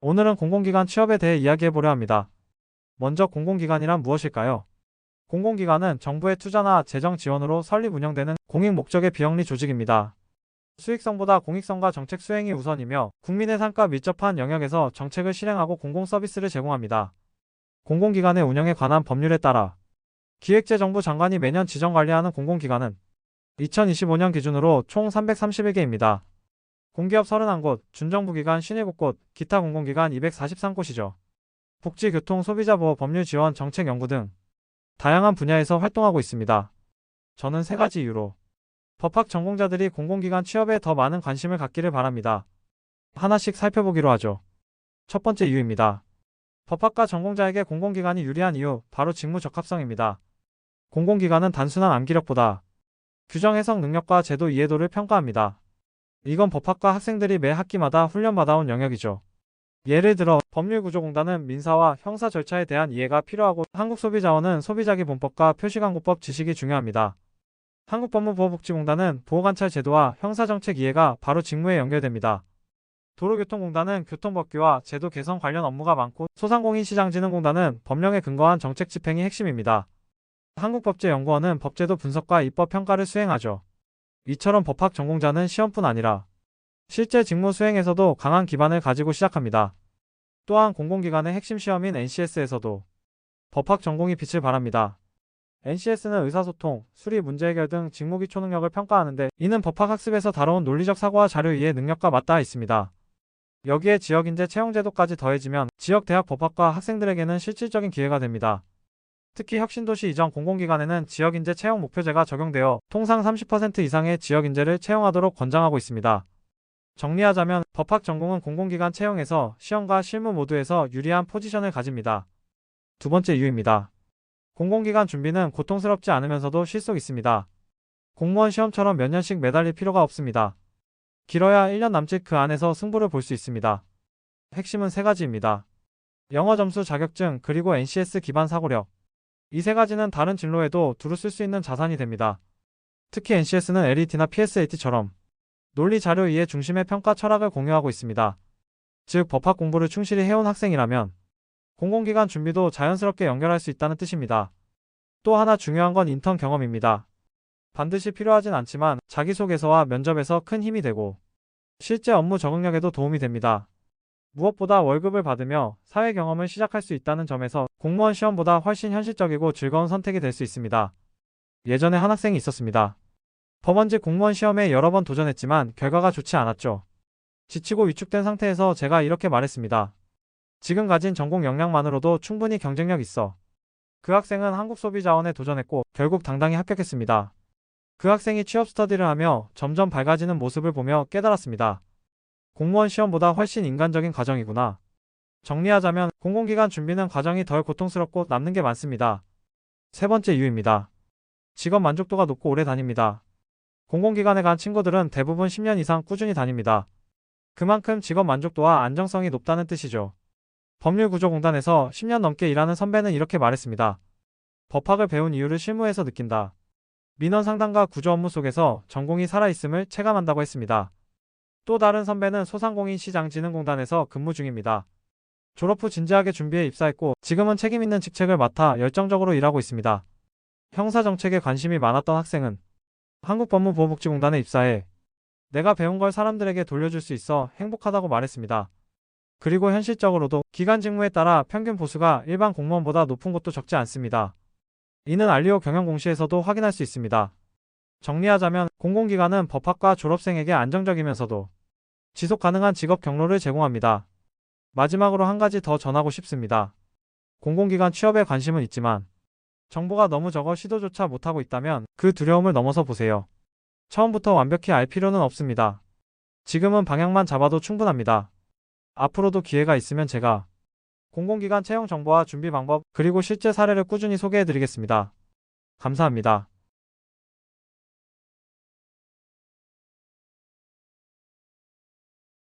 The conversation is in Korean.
오늘은 공공기관 취업에 대해 이야기해보려 합니다. 먼저 공공기관이란 무엇일까요? 공공기관은 정부의 투자나 재정 지원으로 설립 운영되는 공익 목적의 비영리 조직입니다. 수익성보다 공익성과 정책 수행이 우선이며 국민의 삶과 밀접한 영역에서 정책을 실행하고 공공 서비스를 제공합니다. 공공기관의 운영에 관한 법률에 따라 기획재정부 장관이 매년 지정관리하는 공공기관은 2025년 기준으로 총 331개입니다. 공기업 31곳, 준정부기관 57곳, 기타 공공기관 243곳이죠. 복지, 교통, 소비자 보호, 법률 지원, 정책 연구 등 다양한 분야에서 활동하고 있습니다. 저는 세 가지 이유로 법학 전공자들이 공공기관 취업에 더 많은 관심을 갖기를 바랍니다. 하나씩 살펴보기로 하죠. 첫 번째 이유입니다. 법학과 전공자에게 공공기관이 유리한 이유, 바로 직무 적합성입니다. 공공기관은 단순한 암기력보다 규정 해석 능력과 제도 이해도를 평가합니다. 이건 법학과 학생들이 매 학기마다 훈련받아온 영역이죠. 예를 들어 법률구조공단은 민사와 형사 절차에 대한 이해가 필요하고 한국소비자원은 소비자기본법과 표시광고법 지식이 중요합니다. 한국법무보호복지공단은 보호관찰 제도와 형사정책 이해가 바로 직무에 연결됩니다. 도로교통공단은 교통법규와 제도 개선 관련 업무가 많고 소상공인시장진흥공단은 법령에 근거한 정책 집행이 핵심입니다. 한국법제연구원은 법제도 분석과 입법 평가를 수행하죠. 이처럼 법학 전공자는 시험뿐 아니라 실제 직무 수행에서도 강한 기반을 가지고 시작합니다. 또한 공공기관의 핵심 시험인 NCS에서도 법학 전공이 빛을 발합니다. NCS는 의사소통, 수리, 문제 해결 등 직무기초 능력을 평가하는데 이는 법학학습에서 다뤄온 논리적 사고와 자료 이해 능력과 맞닿아 있습니다. 여기에 지역인재 채용제도까지 더해지면 지역대학 법학과 학생들에게는 실질적인 기회가 됩니다. 특히 혁신도시 이전 공공기관에는 지역인재 채용 목표제가 적용되어 통상 30% 이상의 지역인재를 채용하도록 권장하고 있습니다. 정리하자면 법학 전공은 공공기관 채용에서 시험과 실무 모두에서 유리한 포지션을 가집니다. 두 번째 이유입니다. 공공기관 준비는 고통스럽지 않으면서도 실속 있습니다. 공무원 시험처럼 몇 년씩 매달릴 필요가 없습니다. 길어야 1년 남짓 그 안에서 승부를 볼 수 있습니다. 핵심은 세 가지입니다. 영어 점수, 자격증, 그리고 NCS 기반 사고력. 이 세 가지는 다른 진로에도 두루 쓸 수 있는 자산이 됩니다. 특히 NCS는 LET나 PSAT처럼 논리 자료 이해 중심의 평가 철학을 공유하고 있습니다. 즉 법학 공부를 충실히 해온 학생이라면 공공기관 준비도 자연스럽게 연결할 수 있다는 뜻입니다. 또 하나 중요한 건 인턴 경험입니다. 반드시 필요하진 않지만 자기소개서와 면접에서 큰 힘이 되고 실제 업무 적응력에도 도움이 됩니다. 무엇보다 월급을 받으며 사회 경험을 시작할 수 있다는 점에서 공무원 시험보다 훨씬 현실적이고 즐거운 선택이 될 수 있습니다. 예전에 한 학생이 있었습니다. 법원직 공무원 시험에 여러 번 도전했지만 결과가 좋지 않았죠. 지치고 위축된 상태에서 제가 이렇게 말했습니다. 지금 가진 전공 역량만으로도 충분히 경쟁력 있어. 그 학생은 한국소비자원에 도전했고 결국 당당히 합격했습니다. 그 학생이 취업 스터디를 하며 점점 밝아지는 모습을 보며 깨달았습니다. 공무원 시험보다 훨씬 인간적인 과정이구나. 정리하자면 공공기관 준비는 과정이 덜 고통스럽고 남는 게 많습니다. 세 번째 이유입니다. 직업 만족도가 높고 오래 다닙니다. 공공기관에 간 친구들은 대부분 10년 이상 꾸준히 다닙니다. 그만큼 직업 만족도와 안정성이 높다는 뜻이죠. 법률구조공단에서 10년 넘게 일하는 선배는 이렇게 말했습니다. 법학을 배운 이유를 실무에서 느낀다. 민원 상담과 구조 업무 속에서 전공이 살아있음을 체감한다고 했습니다. 또 다른 선배는 소상공인시장진흥공단에서 근무 중입니다. 졸업 후 진지하게 준비해 입사했고 지금은 책임있는 직책을 맡아 열정적으로 일하고 있습니다. 형사정책에 관심이 많았던 학생은 한국법무보호복지공단에 입사해 내가 배운 걸 사람들에게 돌려줄 수 있어 행복하다고 말했습니다. 그리고 현실적으로도 기관 직무에 따라 평균 보수가 일반 공무원보다 높은 곳도 적지 않습니다. 이는 알리오 경영공시에서도 확인할 수 있습니다. 정리하자면 공공기관은 법학과 졸업생에게 안정적이면서도 지속 가능한 직업 경로를 제공합니다. 마지막으로 한 가지 더 전하고 싶습니다. 공공기관 취업에 관심은 있지만 정보가 너무 적어 시도조차 못하고 있다면 그 두려움을 넘어서 보세요. 처음부터 완벽히 알 필요는 없습니다. 지금은 방향만 잡아도 충분합니다. 앞으로도 기회가 있으면 제가 공공기관 채용 정보와 준비 방법 그리고 실제 사례를 꾸준히 소개해드리겠습니다. 감사합니다.